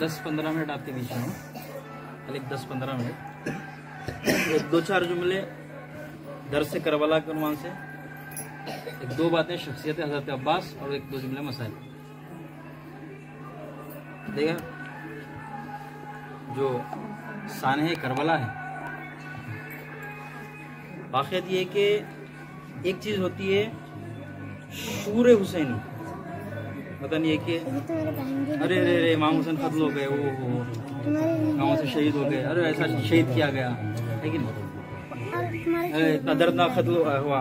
10-15 minute आपके बीच में, खाली 10-15 मिनट, एक 2-4 जुमले दर्स से करबला के उन्वान से, एक 2 बातें शख्सियत हज़रत अब्बास और 1-2 जुमले मसाइल। देखा जो सानह करबला है, वाक़ियत ये कि एक चीज़ होती है शूर हुसैनी, पता नहीं है कि अरे रे रे इमाम हुसैन कत्ल हो गए, वो गाँव से शहीद हो गए, अरे ऐसा शहीद किया गया है कि नहीं, अरे इतना दर्दनाक कत्ल हुआ,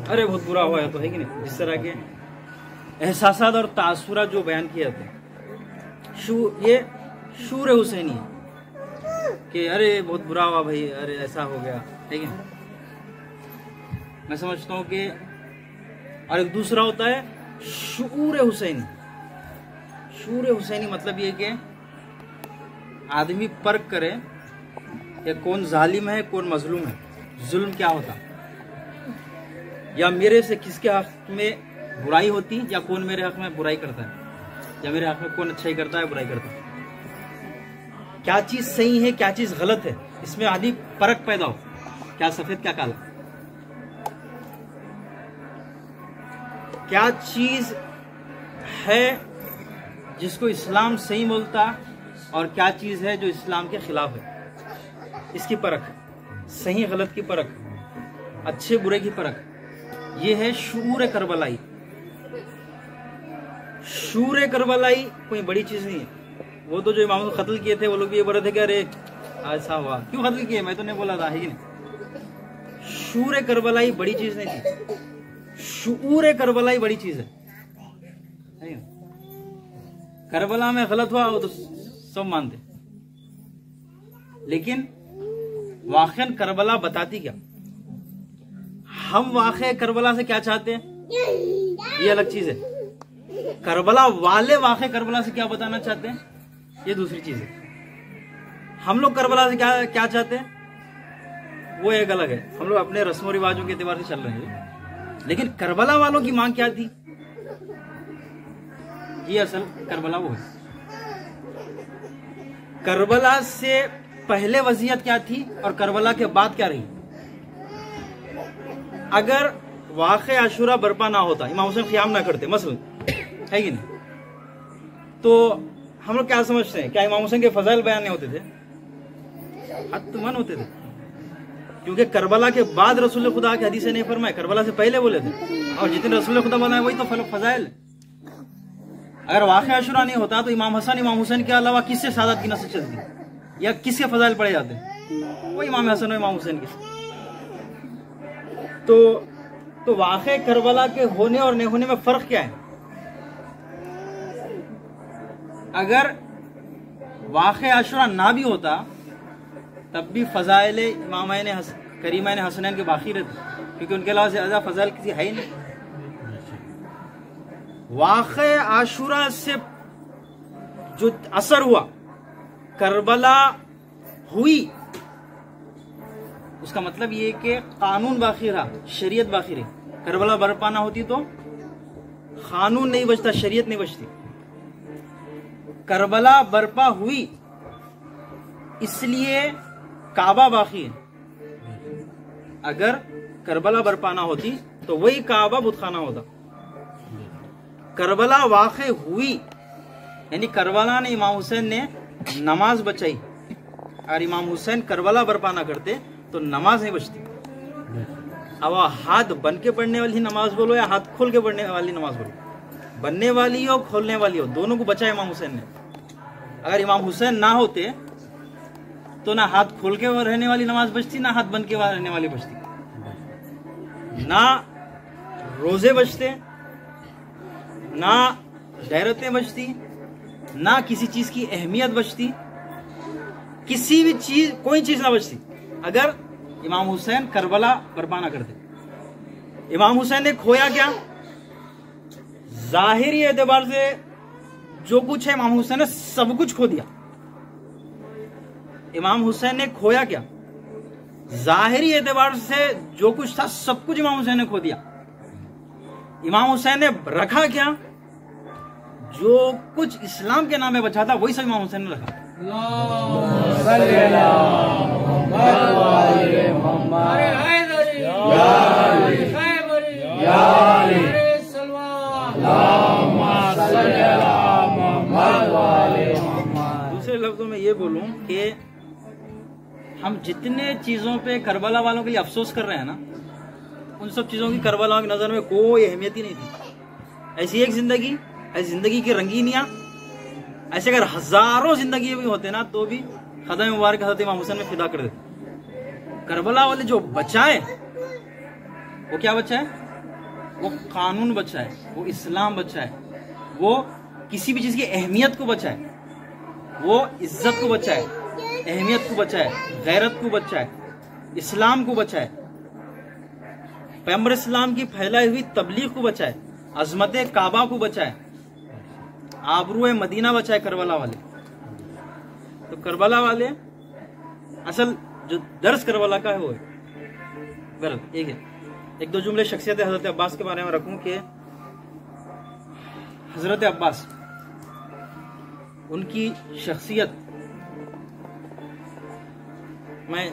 अरे बहुत बुरा हुआ है, तो है कि नहीं। इस तरह के एहसासात और तासुरात जो बयान किए जाते हैं, ये शूर हुसैनी है कि अरे बहुत बुरा हुआ भाई, अरे ऐसा हो गया, है कि नहीं। मैं समझता हूँ कि और एक दूसरा होता है शूर हुसैनी। शूर हुसैनी मतलब ये कि आदमी परख करे कि कौन जालिम है कौन मजलूम है, जुल्म क्या होता, या मेरे से किसके हक में बुराई होती, या कौन मेरे हक में बुराई करता है, या मेरे हक में कौन अच्छाई करता है बुराई करता है, क्या चीज सही है क्या चीज गलत है, इसमें आदि परख पैदा हो, क्या सफेद क्या काला, क्या चीज है जिसको इस्लाम सही बोलता और क्या चीज है जो इस्लाम के खिलाफ है, इसकी परख, सही गलत की परख, अच्छे बुरे की परख, ये है शूर करबलाई। शूर करबलाई कोई बड़ी चीज नहीं है। वो तो जो इमाम को कत्ल किए थे वो लोग भी ये बोल रहे थे कि अरे ऐसा हुआ, क्यों कत्ल किए, मैं तो नहीं बोला था, है कि नहीं। शूर करबलाई बड़ी चीज नहीं थी, शूर करबलाई बड़ी चीज है। करबला में गलत हुआ वो तो सब मानते, लेकिन वाक़ियन करबला बताती क्या, हम वाक़े करबला से क्या चाहते हैं ये अलग चीज है, करबला वाले वाक़े करबला से क्या बताना चाहते हैं ये दूसरी चीज है। हम लोग करबला से क्या चाहते हैं वो एक अलग है, हम लोग अपने रस्मों रिवाजों के एतबार से चल रहे हैं, लेकिन करबला वालों की मांग क्या थी, ये असल करबला वो है। करबला से पहले वज़ियत क्या थी और करबला के बाद क्या रही। अगर वाक़े आशुरा बर्पा ना होता, इमाम हुसैन क़याम ना करते मसलन, है कि नहीं, तो हम लोग क्या समझते हैं, क्या इमाम हुसैन के फजाइल बयान नहीं होते थे, हत्तमन होते थे, क्योंकि करबला के बाद रसूल खुदा के हदीस ने फरमाए, करबला से पहले बोले थे, और जितने रसूल खुदा बनाए वही तो फजाइल। अगर वाक़े आशुरा नहीं होता तो इमाम हसन इमाम हुसैन के अलावा किससे सादत की नस्ल चलती, या किसके फजाइल पढ़े जाते, वो इमाम हसन और इमाम हुसैन के। तो वाक़े करबला के होने और नहीं होने में फर्क क्या है। अगर वाक़े आशुरा ना भी होता तब भी फजाइल इमामैन करीमैन हसनैन के बाकी रहते, क्योंकि उनके अलावा ज़्यादा फजाइल किसी है ही नहीं। वाक़े आशुरा से जो असर हुआ, करबला हुई, उसका मतलब ये कि कानून बाकी रहा, शरीयत बाकी रही। करबला बर्पा ना होती तो कानून नहीं बचता, शरीयत नहीं बचती। करबला बर्पा हुई इसलिए काबा बाकी है। अगर करबला बर्पा ना होती तो वही काबा बुतखाना होता। करबला वाक़े हुई यानी करबला ने इमाम हुसैन ने नमाज बचाई, और इमाम हुसैन करबला बर्पा ना करते तो नमाज नहीं बचती। अब हाथ बन के पढ़ने वाली नमाज बोलो या हाथ खोल के पढ़ने वाली नमाज बोलो, बनने वाली हो खोलने वाली हो, दोनों को बचाया इमाम हुसैन ने। अगर इमाम हुसैन ना होते तो ना हाथ खोल के रहने वाली नमाज बचती, ना हाथ बन के रहने वाली बचती, ना रोजे बचते, ना गैरतें बचती, ना किसी चीज की अहमियत बचती, किसी भी चीज कोई चीज ना बचती अगर इमाम हुसैन करबला बर्पा ना करते। इमाम हुसैन ने खोया क्या, जाहिरी एतबार से जो कुछ है इमाम हुसैन ने सब कुछ खो दिया। इमाम हुसैन ने खोया क्या, जाहिरी एतबार से जो कुछ था सब कुछ इमाम हुसैन ने खो दिया। इमाम हुसैन ने रखा क्या, जो कुछ इस्लाम के नाम में बचा था वही सब इमाम हुसैन ने रखा। दूसरे लफ्जों में ये बोलूं कि हम जितने चीजों पे करबला वालों के लिए अफसोस कर रहे हैं ना, उन सब चीजों की करबला की नजर में कोई अहमियत ही नहीं थी। ऐसी एक जिंदगी, ऐसी जिंदगी की रंगीनियां, ऐसे अगर हजारों जिंदगी भी होते ना तो भी खदम मुबारक हज़रत इमाम हुसैन में फिदा कर देते। करबला वाले जो बचाए वो क्या बचा है? वो कानून बचा है, वो इस्लाम बचा है, वो किसी भी चीज की अहमियत को बचा है, वो इज्जत को बचा है, अहमियत को बचा है, गैरत को बचा है, इस्लाम को बचा है, पैगंबर इस्लाम की फैलाई हुई तबलीग को बचा है, अजमत काबा को बचा है, आबरू मदीना बचा है करबला वाले। तो करबला वाले असल जो दर्स करबला का है वो है। एक है, एक दो जुमले शख्सियत हजरत अब्बास के बारे में रखूं कि हजरत अब्बास, उनकी शख्सियत, मैं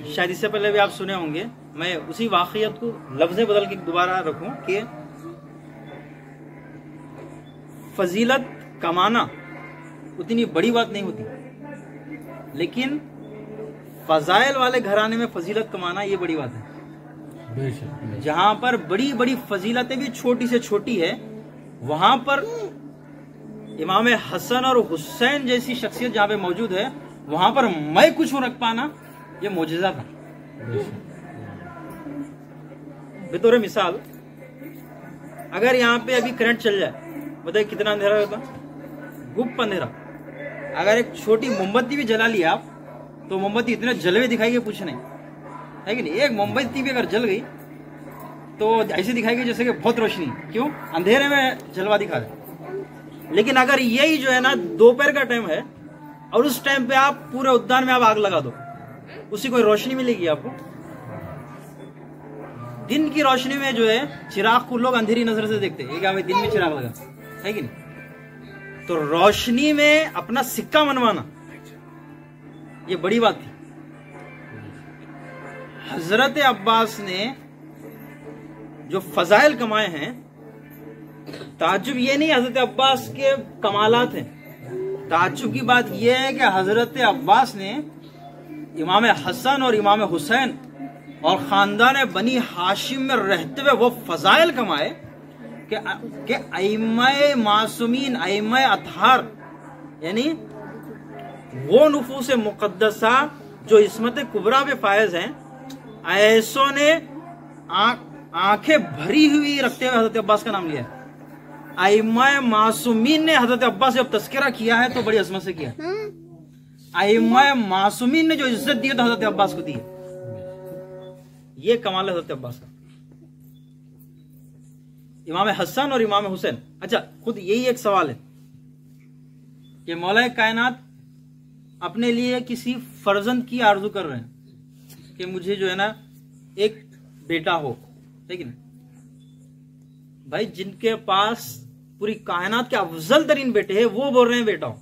शायद इससे पहले भी आप सुने होंगे, मैं उसी वाक़ियत को लफ्ज़ बदल के दोबारा रखूं कि फजीलत कमाना उतनी बड़ी बात नहीं होती, लेकिन फजाइल वाले घराने में फजीलत कमाना ये बड़ी बात है। जहां पर बड़ी बड़ी फजीलतें भी छोटी से छोटी है, वहां पर इमाम हसन और हुसैन जैसी शख्सियत जहां पे मौजूद है, वहां पर मैं कुछ रख पाना ये मोजिज़ा था। बेतौर मिसाल, अगर यहाँ पे अभी करंट चल जाए, बताइए कितना अंधेरा होता? गुप्त अंधेरा। अगर एक छोटी मोमबत्ती भी जला लिया आप, तो मोमबत्ती इतने जलवे दिखाएगी कुछ नहीं, है कि नहीं? एक मोमबत्ती भी अगर जल गई तो ऐसे दिखाएगी जैसे कि बहुत रोशनी, क्यों? अंधेरे में जलवा दिखा रहे। लेकिन अगर यही जो है ना दोपहर का टाइम है और उस टाइम पे आप पूरे उद्यान में आप आग लगा दो, उससे कोई रोशनी मिलेगी आपको? दिन की रोशनी में जो है चिराग को लोग अंधेरी नजर से देखते हैं, क्या भाई दिन में चिराग लगा, है कि नहीं? तो रोशनी में अपना सिक्का मनवाना ये बड़ी बात थी। हजरत अब्बास ने जो फजाइल कमाए हैं, ताज्जुब ये नहीं हजरत अब्बास के कमालात हैं, ताज्जुब की बात यह है कि हजरत अब्बास ने इमाम हसन और इमाम हुसैन और खानदान बनी हाशिम में रहते हुए वो फजाइल कमाए कि अइम्माए मासूमीन, अइम्माए अतहार, यानी वो नुफूस मुक़द्दसा जो इस्मत कुबरा पे फायज हैं, ऐसों ने आंखें भरी हुई रखते हुए हजरत अब्बास का नाम लिया है। अइम्माए मासूमीन ने हजरत अब्बास जब तस्करा किया है तो बड़ी अजमत से किया। अइम्माए मासूमीन ने जो इज्जत दी है तो हजरत अब्बास को दी है। ये कमाल है हजरत अब्बास का। इमाम हसन और इमाम हुसैन, अच्छा खुद यही एक सवाल है कि मौला कायनात अपने लिए किसी फर्जंद की आरजू कर रहे हैं कि मुझे जो है ना एक बेटा हो, लेकिन भाई जिनके पास पूरी कायनात के अफजल तरीन बेटे हैं वो बोल रहे हैं बेटा हो।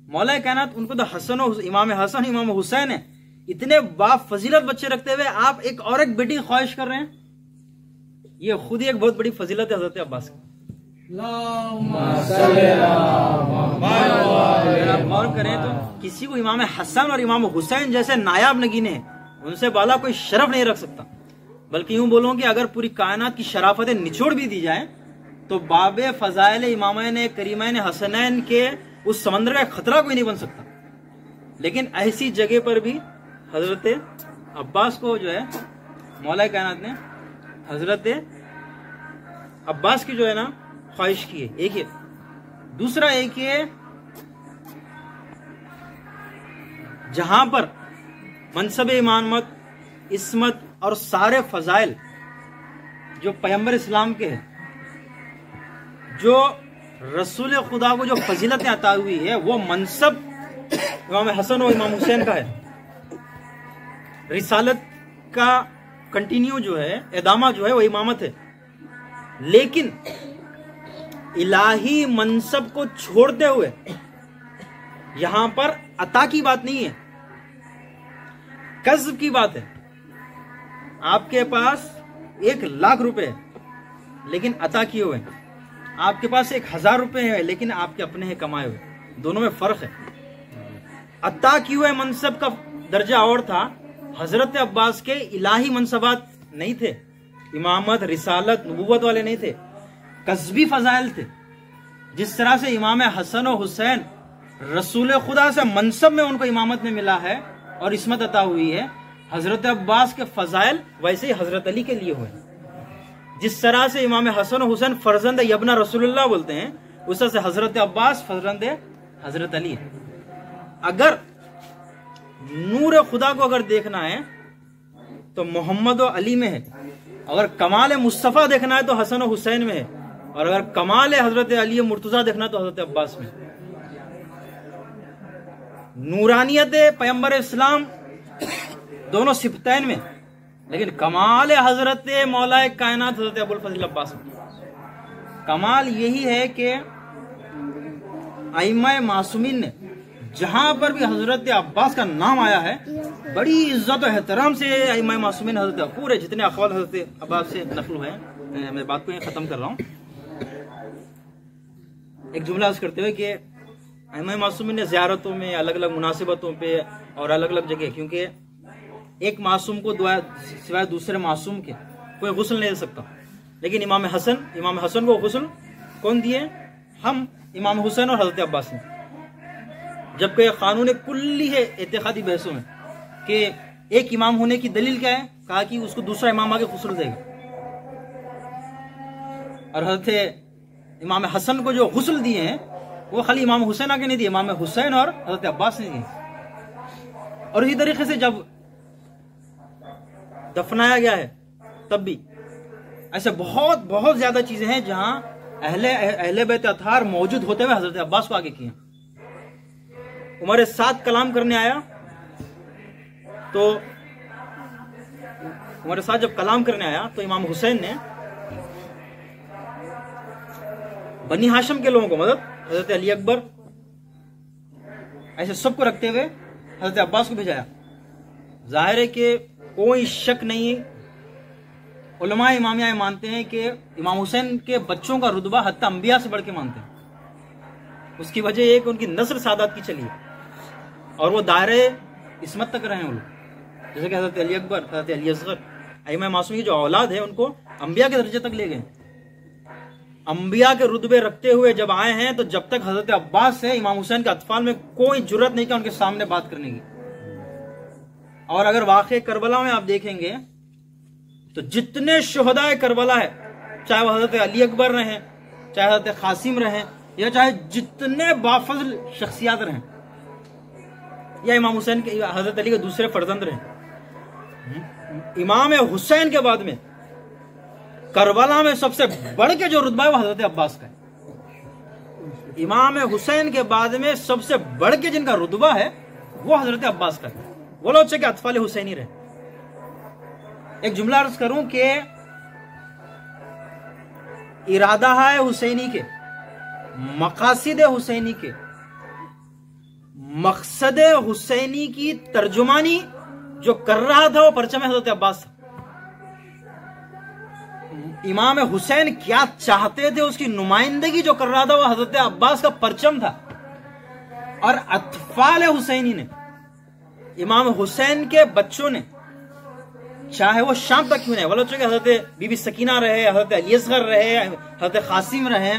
मौला कायनात उनको तो हसन और इमाम हसन इमाम हुसैन है, इतने बाप फजीलत बच्चे रखते हुए आप एक और एक बेटी की ख्वाहिश कर रहे हैं, ये खुद ही एक बहुत बड़ी फजीलत है हजरत अब्बास की। आप गौर करें तो किसी को इमाम हसन और इमाम हुसैन जैसे नायाब नगीने हैं, उनसे बाला कोई शरफ नहीं रख सकता। बल्कि यूं बोलूं कि अगर पूरी कायनात की शराफतें निचोड़ भी दी जाए तो बाबे फजाइल इमामैन करीमैन हसनैन के उस समंदर का खतरा कोई नहीं बन सकता। लेकिन ऐसी जगह पर भी हजरत अब्बास को जो है मौला कायनात ने हजरत अब्बास की जो है ना ख्वाहिश की है। एक है, दूसरा एक है जहां पर मनसब इमामत, इस्मत और सारे फजाइल जो पैगंबर इस्लाम के हैं, जो रसूल खुदा को जो फजीलतें अता हुई है, वो मनसब इमाम हसन और इमाम हुसैन का है। रिसालत का कंटिन्यू जो है, एदामा जो है वो इमामत है। लेकिन इलाही मनसब को छोड़ते हुए, यहां पर अता की बात नहीं है, कस्ब की बात है। आपके पास 1,00,000 रुपए है लेकिन अता किए हुए, आपके पास 1,000 रुपए है लेकिन आपके अपने हैं कमाए हुए, दोनों में फर्क है। अता किए हुए मनसब का दर्जा और था। हजरत अब्बास के इलाही मनसबात नहीं थे, इमामत, रिसालत, नबूवत वाले नहीं थे, कस्बी फजाइल थे। जिस तरह से इमाम हसन और हुसैन रसूल खुदा से मनसब में उनको इमामत में मिला है और इसमत अता हुई है, हजरत अब्बास के फजाइल वैसे ही हजरत अली के लिए हुए। जिस तरह से इमाम हसन और हुसैन फर्जंद यबना रसूलुल्लाह बोलते हैं, उस तरह से हजरत अब्बास फर्जंद हजरत अली है। अगर नूर खुदा को अगर देखना है तो मोहम्मद और अली में है, अगर कमाल मुस्तफ़ा देखना है तो हसन और हुसैन में है, और अगर कमाल हजरत अली मुर्तजा देखना है तो हजरत अब्बास में। नूरानियत पैगंबर इस्लाम दोनों सिफ्तैन में, लेकिन कमाल हजरत मौलाए कायनात हजरत अबुल फजल अब्बास में। कमाल यही है कि आइम्मा मासूमीन ने जहां पर भी हजरत अब्बास का नाम आया है, बड़ी इज्जत और एहतराम से आइम्मा मासूमीन हजरत पूरे जितने अक़वाल हजरत अब्बास से नक़ल हुए हैं, मैं बात को यहीं खत्म कर रहा हूं एक जुमला अर्ज़ करते हुए कि आइम्मा मासूमीन ने ज़ियारतों में, अलग अलग मुनासिबतों पे और अलग अलग जगह, क्योंकि एक मासूम को सिवाय दूसरे मासूम के कोई गुस्ल नहीं दे सकता, लेकिन इमाम हसन को गुस्ल कौन दिए? हम, इमाम हुसैन और हजरत अब्बास ने। जबकि कानून कुल्ली है एतिकादी बहसों में कि एक इमाम होने की दलील क्या है? कहा कि उसको दूसरा इमाम आके गुस्ल देगा, और हजरत इमाम हसन को जो गुस्ल दिए हैं वो खाली इमाम हुसैन आके नहीं दिए, इमाम हुसैन और हजरत अब्बास ने दिए। और इसी तरीके से जब दफनाया गया है तब भी ऐसे बहुत बहुत ज्यादा चीजें हैं जहां अहले बैत अतहार मौजूद होते हुए हजरत अब्बास को आगे किए। उमर साथ कलाम करने आया तो उमर साथ जब कलाम करने आया तो इमाम हुसैन ने बनी हाशिम के लोगों को मदद, हजरत अली अकबर, ऐसे सबको रखते हुए हजरत अब्बास को भेजाया। जाहिर है कि कोई शक नहीं, उलमा इमामिया मानते हैं कि इमाम हुसैन के बच्चों का रुतबा हत्ता अंबिया से बढ़ के मानते हैं। उसकी वजह एक उनकी नस्ल सादात की चली है और वो दायरे इस्मत तक रहे हैं वो लोग, जैसे कि हजरत अली अकबर, हजरत अली असगर, इमाम मासूम की जो औलाद है उनको अंबिया के दर्जे तक ले गए। अंबिया के रुतबे रखते हुए जब आए हैं तो जब तक हजरत अब्बास है, इमाम हुसैन के अतफाल में कोई जुर्रत नहीं किया उनके सामने बात करने की। और अगर वाक़े करबला में आप देखेंगे तो जितने शुहदाए करबला है, चाहे वह हजरत अली अकबर रहे, चाहे हजरत कासिम रहे, या चाहे जितने बाफजल शख्सियात रहे, या इमाम हुसैन के, हजरत अली के दूसरे फर्जंद रहे, इमाम हुसैन के बाद में करबला में सबसे बढ़ के जो रुतबा है वो हजरत अब्बास का है। इमाम हुसैन के बाद में सबसे बढ़ के जिनका रुतबा है वो हजरत अब्बास का है। वो लोग के अतफाल हुसैनी रहे। एक जुमला अर्ज करूं कि इरादा है हुसैनी के, मकासिद हुसैनी के, मकसद हुसैनी की तर्जुमानी जो कर रहा था वो परचम हजरत अब्बास था। इमाम हुसैन क्या चाहते थे उसकी नुमाइंदगी जो कर रहा था वो हजरत अब्बास का परचम था। और अतफाल हुसैनी ने, इमाम हुसैन के बच्चों ने, चाहे वो शाम तक क्यों नहीं, बोलो कि हजरत बीबी सकीना रहे, हजरत अली असगर रहे, हजरत कासिम रहे,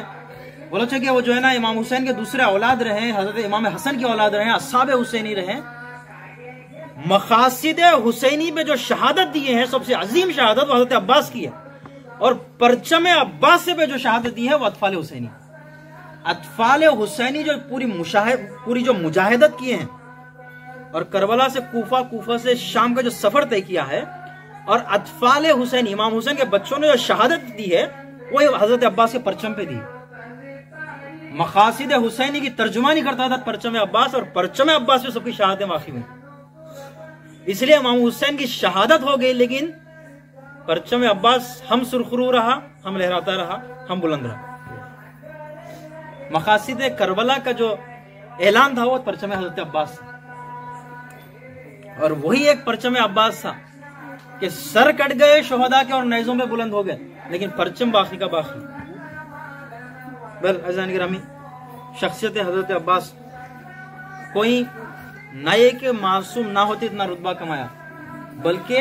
बोलो कि वो जो है ना इमाम हुसैन के दूसरे औलाद रहे, हजरत इमाम हसन की औलाद रहे, अस्हाब हुसैनी रहे, मकासिद हुसैनी पे जो शहादत दिए हैं, सबसे अजीम शहादत वो हजरत अब्बास की है। और परचम अब्बास से पे जो शहादत दी है वो अतफाल हुसैनी। अतफाल हुसैनी जो पूरी जो मुजाहिदत किए हैं और करबला से कूफा, कूफा से शाम का जो सफर तय किया है, और अतफाल हुसैन, इमाम हुसैन के बच्चों ने जो शहादत दी है वो हजरत अब्बास के परचम पे दी। मकासिद हुसैनी की तर्जुमानी करता था परचम अब्बास, और परचम अब्बास पे सबकी शहादतें वाक़ई हुई। इसलिए इमाम हुसैन की शहादत हो गई, लेकिन परचम अब्बास हम सुरखरू रहा, हम लहराता रहा, हम बुलंद रहा। मकासिद करबला का जो ऐलान था वो परचम हजरत अब्बास, और वही एक परचम अब्बास था कि सर कट गए शोहदा के और नेज़ों में बुलंद हो गए, लेकिन परचम बाकी का बाकी। बल अज़ान गिरामी, शख्सियत हजरत अब्बास कोई नए के मासूम ना होते इतना रुतबा कमाया, बल्कि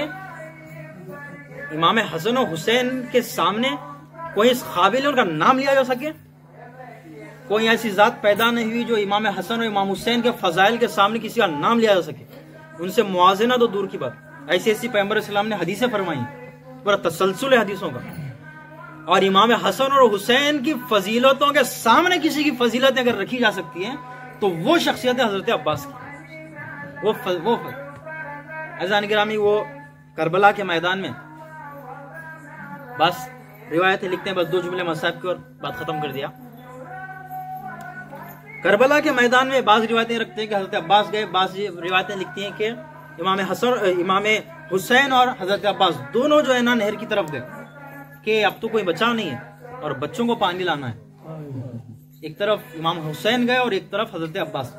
इमाम हसन और हुसैन के सामने कोई इस काबिल उनका नाम लिया जा सके। कोई ऐसी जात पैदा नहीं हुई जो इमाम हसन और इमाम हुसैन के फजाइल के सामने किसी का नाम लिया जा सके, उनसे मुआजना तो दूर की बात। ऐसी ऐसी पैगंबर इस्लाम ने हदीसें फरमाई, पूरा तसलसल है हदीसों का। और इमाम हसन और हुसैन की फजीलतों के सामने किसी की फजीलत अगर रखी जा सकती है तो वो शख्सियत है हजरत अब्बास की। वो अज़ान गिरामी, वो करबला के मैदान में, बस रिवायतें लिखते हैं, बस 2 जुमले मसाहब की और बात खत्म कर दिया। करबला के मैदान में बाज़ रिवायतें रखते हैं कि हजरत अब्बास गए, बाज़ रिवायतें लिखती हैं कि इमाम हुसैन और हजरत अब्बास दोनों जो है ना नहर की तरफ गए कि अब तो कोई बचा नहीं है और बच्चों को पानी लाना है। एक तरफ इमाम हुसैन गए और एक तरफ हजरत अब्बास।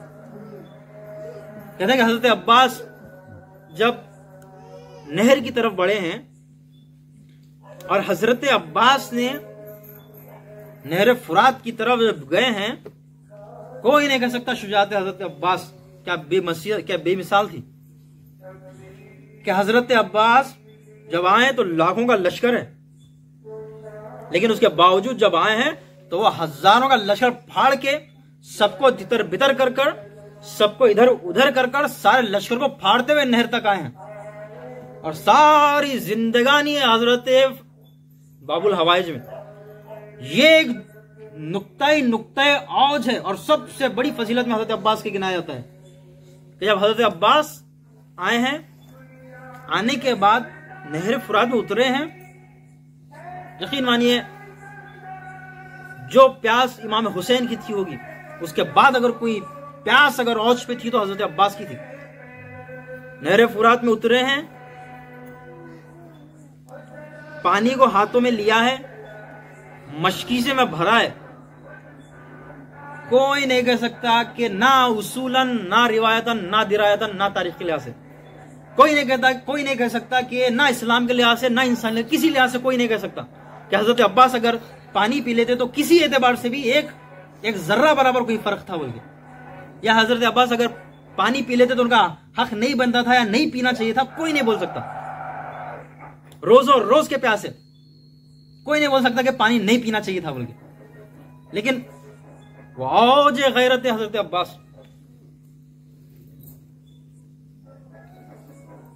कहते हैं कि हजरत अब्बास जब नहर की तरफ बढ़े हैं और हजरत अब्बास ने नहर फुरात की तरफ जब गए हैं, कोई नहीं कह सकता शुजाअत हजरत अब्बास क्या बेमिसाल थी कि हजरत अब्बास जब आए तो लाखों का लश्कर है, लेकिन उसके बावजूद जब आए हैं तो वो हजारों का लश्कर फाड़ के सबको तितर बितर कर कर, सबको इधर उधर कर कर, सारे लश्कर को फाड़ते हुए नहर तक आए हैं। और सारी जिंदगानी हजरत बाबुल हवाइज में ये एक नुक्ता औज है और सबसे बड़ी फजीलत में हजरत अब्बास की गिनाया जाता है कि जब हजरत अब्बास आए हैं, आने के बाद नहर फुरात में उतरे हैं, यकीन मानिए जो प्यास इमाम हुसैन की थी होगी, उसके बाद अगर कोई प्यास अगर औज पे थी तो हजरत अब्बास की थी। नहर फुरात में उतरे हैं, पानी को हाथों में लिया है, मशकीज़े में भरा है। कोई नहीं कह सकता कि ना उसूलन, ना रिवायतन, ना दिरायतन, ना तारीख के लिहाज से कोई नहीं कह सकता कि ना इस्लाम के लिहाज से, ना इंसान किसी लिहाज से कोई नहीं कह सकता कि हजरत अब्बास अगर पानी पी लेते तो किसी एतबार से भी एक जर्रा बराबर कोई फर्क था बोल के, या हजरत अब्बास अगर पानी पी लेते तो उनका हक नहीं बनता था या नहीं पीना चाहिए था, कोई नहीं बोल सकता। रोजों रोज के प्यासे कोई नहीं बोल सकता कि पानी नहीं पीना चाहिए था बोल के, लेकिन वो औज गैरत हजरत अब्बास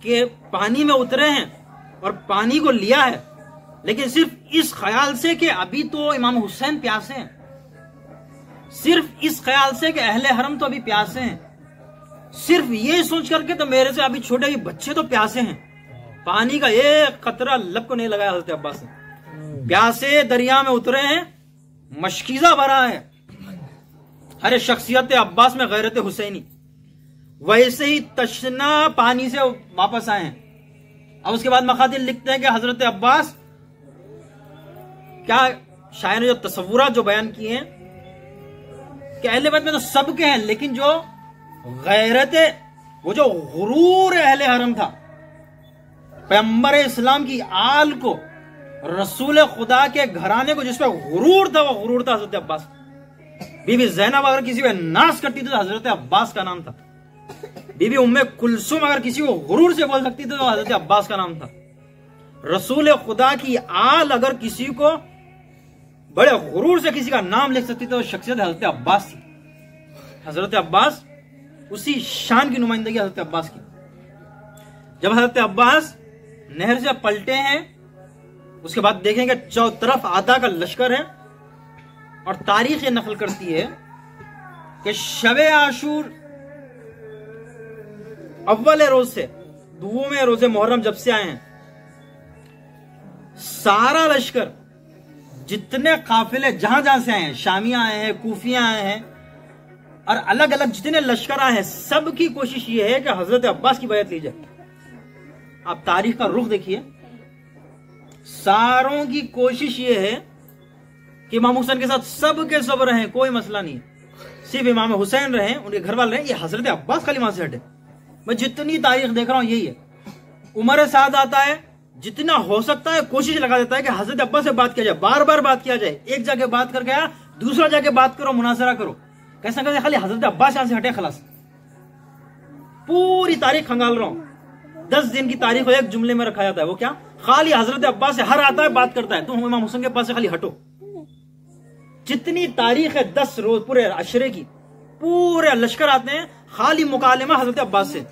के पानी में उतरे हैं और पानी को लिया है, लेकिन सिर्फ इस ख्याल से कि अभी तो इमाम हुसैन प्यासे हैं, सिर्फ इस ख्याल से कि अहले हरम तो अभी प्यासे हैं, सिर्फ ये सोच करके तो मेरे से अभी छोटे ही बच्चे तो प्यासे हैं। पानी का एक कतरा लब को नहीं लगाया हजरत अब्बास ने। प्यासे दरिया में उतरे हैं, मशकीज़ा भरा है। अरे शख्सियत अब्बास में गैरत हुसैनी, वैसे ही तशना पानी से वापस आए हैं। अब उसके बाद मखातिल लिखते हैं कि हजरत अब्बास क्या शायर ने जो तस्वुरात जो बयान किए हैं कि अहले बैत में तो सबके हैं, लेकिन जो गैरत, वो जो गुरूर अहले हरम था, पैगंबर इस्लाम की आल को, रसूल खुदा के घराने को जिस पे गुरूर था, वो गुरूर था हजरत अब्बास। बीबी ज़ैनब अगर किसी को नाश करती थी तो हजरत अब्बास का नाम था। बीबी उम्मे कुलसुम अगर किसी को गुरूर से बोल सकती थी तो हजरत अब्बास का नाम था। रसूल खुदा की आल अगर किसी को बड़े गुरूर से किसी का नाम लिख सकती थी तो शख्सियत हजरत अब्बास थी। हजरत अब्बास, उसी शान की नुमाइंदगी हजरत अब्बास की। जब हजरत अब्बास नहर से पलटे हैं, उसके बाद देखेंगे चौतरफ आधा का लश्कर है, और तारीख ये नकल करती है कि शबे आशूर अव्वल रोज से, दुओं रोजे मुहर्रम जब से आए हैं, सारा लश्कर, जितने काफिले जहां जहां से आए हैं, शामिया आए हैं, कूफिया आए हैं, और अलग अलग जितने लश्कर आए हैं, सबकी कोशिश ये है कि हजरत अब्बास की बैत ली जाए। आप तारीख का रुख देखिए, सारों की कोशिश ये है कि इमाम हुसैन के साथ सबके सब रहे, कोई मसला नहीं, सिर्फ इमाम हुसैन रहे, उनके घर वाले रहे, ये हजरत अब्बास खाली वहां से हटे। मैं जितनी तारीख देख रहा हूं यही है। उमर साद आता है, जितना हो सकता है कोशिश लगा देता है कि हजरत अब्बास से बात किया जाए, बार बार बात किया जाए, एक जगह बात कर गया दूसरा जगह बात करो, मुनासरा करो, कैसा कैसे खाली हजरत अब्बास यहां से हटे, खलास। पूरी तारीख खंगाल रहा हूं, 10 दिन की तारीख को एक जुमले में रखा जाता है, वो क्या, खाली हजरत अब्बास से हर आता है बात करता है, तुम इमाम हुसैन के पास से खाली हटो। जितनी तारीख है 10 रोज पूरे अशरे की, पूरे लश्कर आते हैं, खाली मुकालमा हजरत अब्बास से,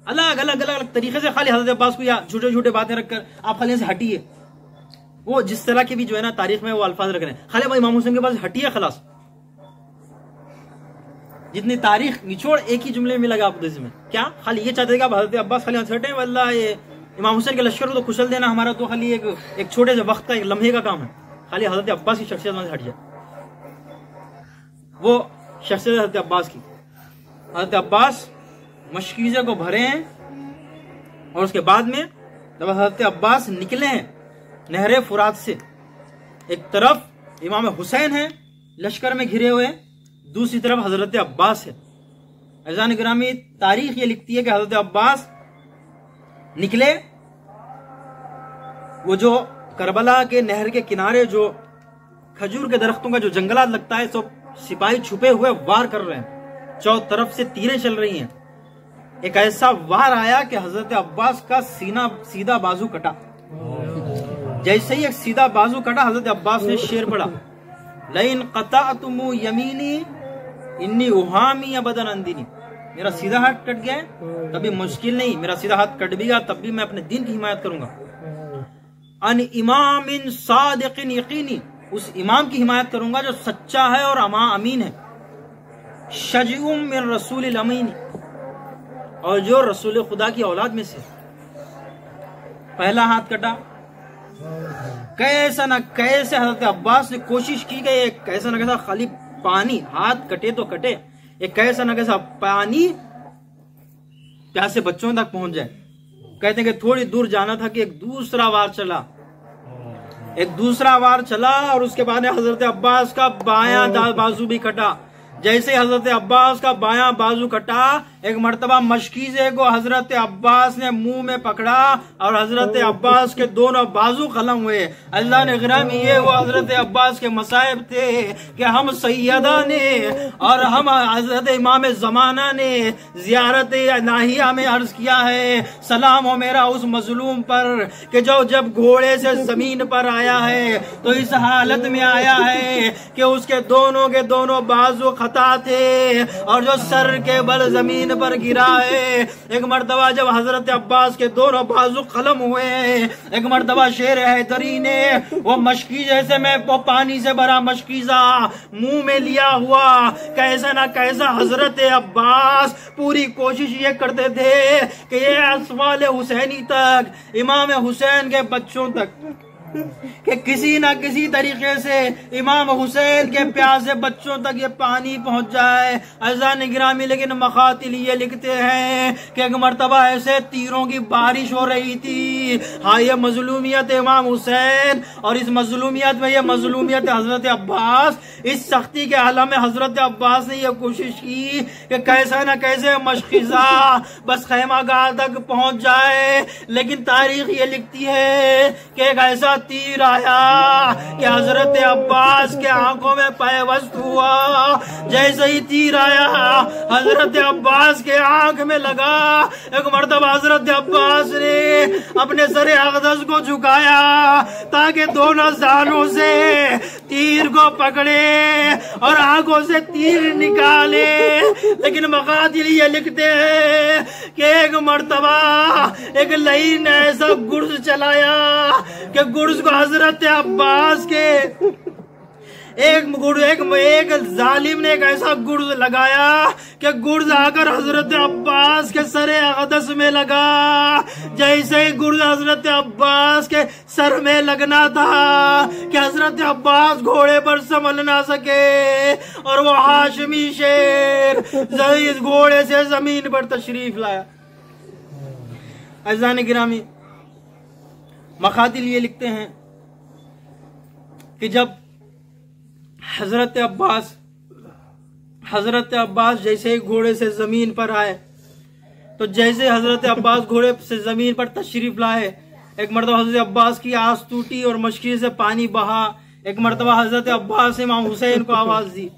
अलग अलग अलग अलग तरीके से खाली हजरत अब्बास को या झूठे झूठे बातें रखकर आप खाली से हटिए। वो जिस तरह की भी जो है ना तारीख में वो अल्फाज रख रहे हैं, खाली भाई इमाम हुसैन के पास हटिए, खलास। जितनी तारीख निचोड़ एक ही जुमले में लगा आप में, क्या खाली ये चाहते कि हजरत अब्बास खाली हटे, वल्लाह ये इमाम हुसैन के लश्कर को तो कुशल देना हमारा तो खाली एक छोटे से वक्त का, एक लम्हे का काम है, खाली हजरत अब्बास की शख्सियत से हट जाए। वो शख्सियत हजरत अब्बास की, हजरत अब्बास मशकीज़े को भरे हैं, और उसके बाद में जब हजरत अब्बास निकले हैं नहरे फुरात से, एक तरफ इमाम हुसैन है लश्कर में घिरे हुए, दूसरी तरफ हजरत अब्बास है। अज़ान गिरामी तारीख ये लिखती है कि हजरत अब्बास निकले, वो जो करबला के नहर के किनारे जो खजूर के दरख्तों का जो जंगलात लगता है, सब सिपाही छुपे हुए वार कर रहे हैं, चारों तरफ से तीरें चल रही हैं। एक ऐसा वार आया कि हजरत अब्बास का सीना सीधा बाजू कटा, जैसे ही एक सीधा बाजू कटा, हजरत अब्बास ने शेर पड़ा, लइन क़तअतुम यमीनी इन्नी उहामी अबदन अंदिनी, मेरा सीधा हाथ कट गया है तभी मुश्किल नहीं, मेरा सीधा हाथ कट भी गया तब भी मैं अपने दीन की हिमायत करूंगा। अन इमामिन सादिकिन यकीनी, उस इमाम की हिमायत करूंगा जो सच्चा है और अमीन है। शजउम मिन रसूलिल अमीन, और जो रसूल खुदा की औलाद में से। पहला हाथ कटा, कैसा ना कैसे हजरत अब्बास ने कोशिश की गई, कैसा ना कैसा खाली पानी, हाथ कटे तो कटे, एक कैसा ना कैसा पानी प्यासे बच्चों तक पहुंच जाए। कहते हैं कि थोड़ी दूर जाना था कि एक दूसरा वार चला, और उसके बाद हजरत अब्बास का बायां बाजू भी कटा। जैसे हजरत अब्बास का बायां बाजू कटा, एक मर्तबा मशकीज़े को हजरत अब्बास ने मुंह में पकड़ा और हजरत अब्बास के दोनों बाजू कलम हुए। अल्लाह ने गिरामी ये वो हजरत अब्बास के मसाइब थे कि हम सैयदा ने और हम हजरत इमाम जमाना ने जियारत नाहिया में अर्ज किया है, सलाम हो मेरा उस मजलूम पर कि जो जब घोड़े से जमीन पर आया है तो इस हालत में आया है कि उसके दोनों के दोनों बाजू खता थे और जो सर के बल जमीन पर गिरा है। एक मर्तबा जब हजरत अब्बास के दोनों बाजू कलम हुए, एक मर्तबा शेर हैदरी ने वो मशकीज़े से में वो पानी से भरा मशकीज़ा मुंह में लिया हुआ, कैसा ना कैसा हजरत अब्बास पूरी कोशिश ये करते थे कि ये असवाल हुसैनी तक, इमाम हुसैन के बच्चों तक, कि किसी ना किसी तरीके से इमाम हुसैन के प्यासे बच्चों तक ये पानी पहुंच जाए। अज़ान गिरामी लेकिन मखातिल ये लिखते हैं कि एक मर्तबा ऐसे तीरों की बारिश हो रही थी। हाँ, ये मजलूमियत इमाम हुसैन और इस मजलूमियत में ये मजलूमियत हजरत अब्बास, इस सख्ती के आलम में हजरत अब्बास ने यह कोशिश की कि कैसा न कैसे मशकीज़ा बस खैमागाह तक पहुंच जाए। लेकिन तारीख ये लिखती है कि एक ऐसा तीर आया कि हजरत अब्बास के आंखों में पैवस्त हुआ। जैसे ही तीर आया हजरत अब्बास के आंख में लगा, एक मर्तबा हजरत अब्बास ने अपने सरे अक़दस को झुकाया ताकि दोनों जानों से तीर को पकड़े और आंखों से तीर निकाले। लेकिन मकातिल ये लिखते हैं कि एक मर्तबा एक लई ने ऐसा गुर्ज चलाया कि गुर्ज को हजरत अब्बास के एक जालिम ने एक ऐसा गुर्ज लगाया कि गुर्ज आकर हजरत अब्बास के सरे अक़दस में लगा। जैसे ही गुर्ज हजरत अब्बास के सर में लगना था कि हजरत अब्बास घोड़े पर संभल ना सके और वो हाशमी शेर इस घोड़े से जमीन पर तशरीफ लाया। अज़ान गिरामी मखातिल ये लिखते हैं कि जब हजरत अब्बास जैसे ही घोड़े से जमीन पर आए, तो जैसे हजरत अब्बास घोड़े से जमीन पर तशरीफ लाए, एक मरतबा हजरत अब्बास की आस टूटी और मशकी से पानी बहा। एक मरतबा हजरत अब्बास ने इमाम हुसैन को आवाज दी,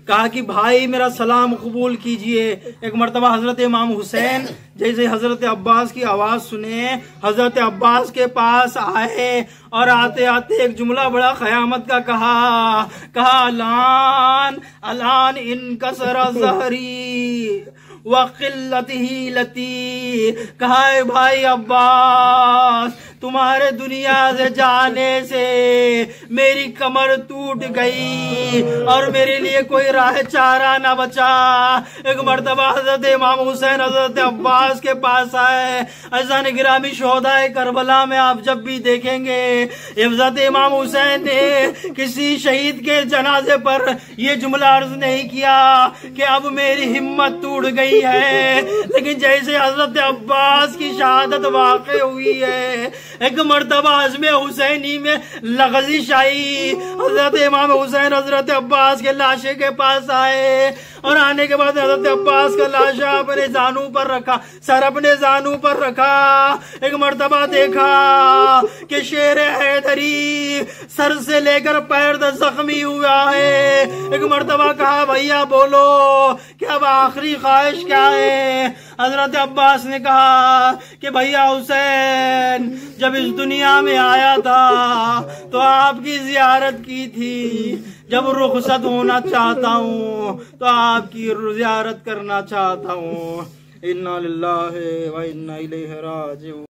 कहा कि भाई मेरा सलाम कबूल कीजिए। एक मरतबा हजरत इमाम हुसैन जैसे हजरत अब्बास की आवाज सुने, हजरत अब्बास के पास आए और आते आते एक जुमला बड़ा क़यामत का कहा अलान अलान इनकसर ज़हरी वक़िल्लत हीलती। कहा भाई अब्बास, तुम्हारे दुनिया से जाने से मेरी कमर टूट गई और मेरे लिए कोई राह चारा न बचा। एक मर्तबा हजरत इमाम हुसैन हजरत अब्बास के पास आए। अज़ान गिरामी शोहदाए करबला में आप जब भी देखेंगे, हजरत इमाम हुसैन ने किसी शहीद के जनाजे पर यह जुमला अर्ज नहीं किया कि अब मेरी हिम्मत टूट गई है, लेकिन जैसे हजरत अब्बास की शहादत वाक़ई हुई है, एक मर्तबा हज़्म हुसैनी में लग़ज़िश आई। हजरत इमाम हुसैन हजरत अब्बास के लाशे के पास आए और आने के बाद हजरत अब्बास का लाशा अपने जानू पर रखा, सर अपने जानू पर रखा। एक मर्तबा देखा कि शेर हैदरी सर से लेकर पैर तक जख्मी हुआ है। एक मर्तबा कहा भैया बोलो कि अब आखिरी ख्वाहिश क्या है। हजरत अब्बास ने कहा कि भैया हुसैन, जब इस दुनिया में आया था तो आपकी जियारत की थी, जब रुखसत होना चाहता हूँ तो आपकी जियारत करना चाहता हूँ। इन्ना लिल्लाहि व इन्ना इलैहि राजिऊन।